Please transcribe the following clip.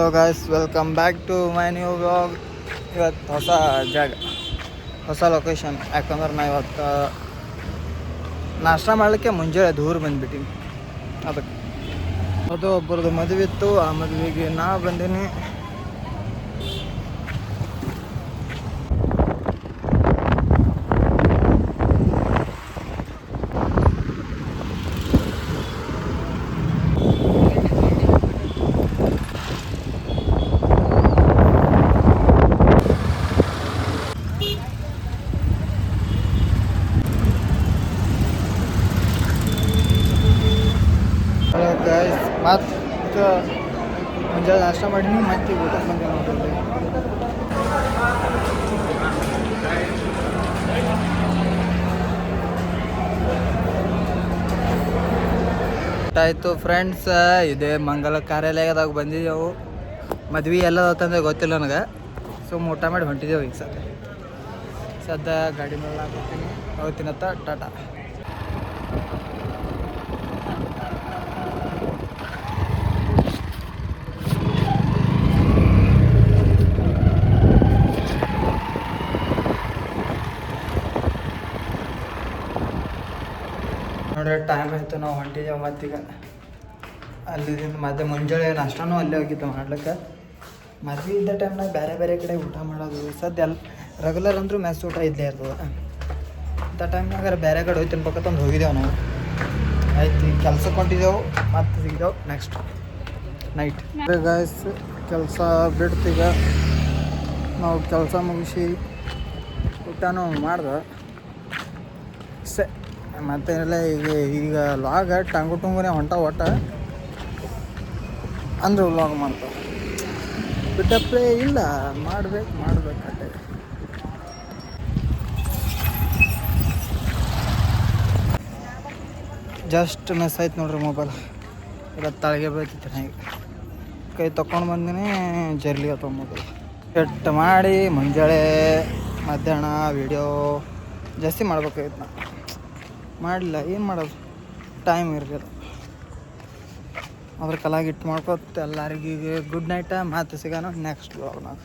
So guys welcome back to my new vlog. ಇವತ್ತು ಹೊಸ ಜಾಗ, ಹೊಸ ಲೊಕೇಶನ್. ಯಾಕಂದ್ರೆ ನಾ ಇವತ್ತು ನಾಷ್ಟ ಮಾಡಲಿಕ್ಕೆ ಮುಂಜಾನೆ ದೂರ ಬಂದುಬಿಟ್ಟಿನಿ. ಅದಕ್ಕೆ ಅದು ಒಬ್ಬರದ್ದು ಮದುವೆ ಇತ್ತು, ಆ ಮದುವೆಗೆ ನಾ ಬಂದೀನಿ. ಗೈಸ್ ಮತ್ತು ಮುಂಜಾನೆ ನಾಷ್ಟ ಮಾಡೀನಿ, ಮತ್ತೆ ಊಟ ಬಂದೆ ನೋಡ್ರಿ. ಆಯಿತು ಫ್ರೆಂಡ್ಸ್, ಇದೇ ಮಂಗಲ ಕಾರ್ಯಾಲಯದಾಗ ಬಂದಿದ್ದೆವು. ಮದ್ವೆ ಎಲ್ಲ ತಂದ್ರೆ ಗೊತ್ತಿಲ್ಲ ನನಗೆ. ಸೊ ಊಟ ಮಾಡಿ ಹೊಂಟಿದ್ದೆವು. ಈಗ ಸದ್ಯ ಗಾಡಿ ಮೇಲೆ ಹಾಕೋತೀನಿ, ಹೋಗ್ತೀನತ್ತ. ಟಾಟಾ. ನೋಡ್ರಿ ಟೈಮ್ ಆಯಿತು, ನಾವು ಹೊಂಟಿದ್ದೇವೆ. ಮತ್ತೀಗ ಅಲ್ಲಿಂದ ಮತ್ತೆ ಮುಂಜಾನೆ ನಾಷ್ಟನೂ ಅಲ್ಲೇ ಹೋಗಿದ್ದು ಮಾಡ್ಲಿಕ್ಕೆ. ಮದುವೆ ಇದ್ದ ಟೈಮ್ನಾಗ ಬೇರೆ ಬೇರೆ ಕಡೆ ಊಟ ಮಾಡೋದು. ಸದ್ಯ ರೆಗ್ಯುಲರ್ ಅಂದರೂ ಮೆಸ್ ಊಟ ಇದ್ದೇ ಇರ್ತದೆ. ಇಂಥ ಟೈಮ್ನಾಗ ಬೇರೆ ಕಡೆ ಹೋಗಿ ತಿನ್ಬೇಕಂತಂದು ಹೋಗಿದ್ದೇವೆ ನಾವು. ಆಯ್ತು, ಈಗ ಕೆಲ್ಸಕ್ಕೆ ಹೊಂಟಿದ್ದೆವು, ಮತ್ತೆ ಸಿಗ್ದೆವು ನೆಕ್ಸ್ಟ್ ನೈಟ್. ಗಾಯ್ಸ್ ಕೆಲಸ ಬಿಡ್ತೀಗ ನಾವು. ಕೆಲಸ ಮುಗಿಸಿ ಊಟನೂ ಮಾಡ್ದೆ. ಮತ್ತೇನೆಲ್ಲ ಈಗ ಲಾಗ ಟಂಗುಟುಂಗುನೇ ಹೊಂಟ ಒಟ್ಟ ಅಂದ್ರೆ ವ್ಲಾಗ್ ಮಾಡ್ತಾರೆ. ಬಿಟ್ಟಪ್ಲೇ ಇಲ್ಲ, ಮಾಡ್ಬೇಕಟ್ಟೆ. ಜಸ್ಟ್ ಮಿಸ್ ಆಯ್ತು ನೋಡ್ರಿ ಮೊಬೈಲ್. ಇವತ್ತು ತಳಗೆ ಬೀಳ್ತಿತ್ತು. ಈಗ ಕೈ ತೊಗೊಂಡು ಬಂದಿನಿ, ಜರ್ಲಿ ಅಥವಾ ಮೊಬೈಲ್ ಸೆಟ್ ಮಾಡಿ ಮುಂಜಾನೆ ಮಧ್ಯಾಹ್ನ ವೀಡಿಯೋ ಜಾಸ್ತಿ ಮಾಡ್ಬೇಕಾಗಿತ್ತು. ನಾ ಮಾಡಲಿಲ್ಲ, ಏನು ಮಾಡೋದು, ಟೈಮ್ ಇರಲಿಲ್ಲ. ಅದ್ರ ಕಲಾಗಿಟ್ಟು ಮಾಡ್ಕೊತ ಎಲ್ಲರಿಗೆ ಗುಡ್ ನೈಟ. ಮತ್ತೆ ಸಿಗೋಣ ನೆಕ್ಸ್ಟ್ ವ್ಲಾಗ್ನಾಗ.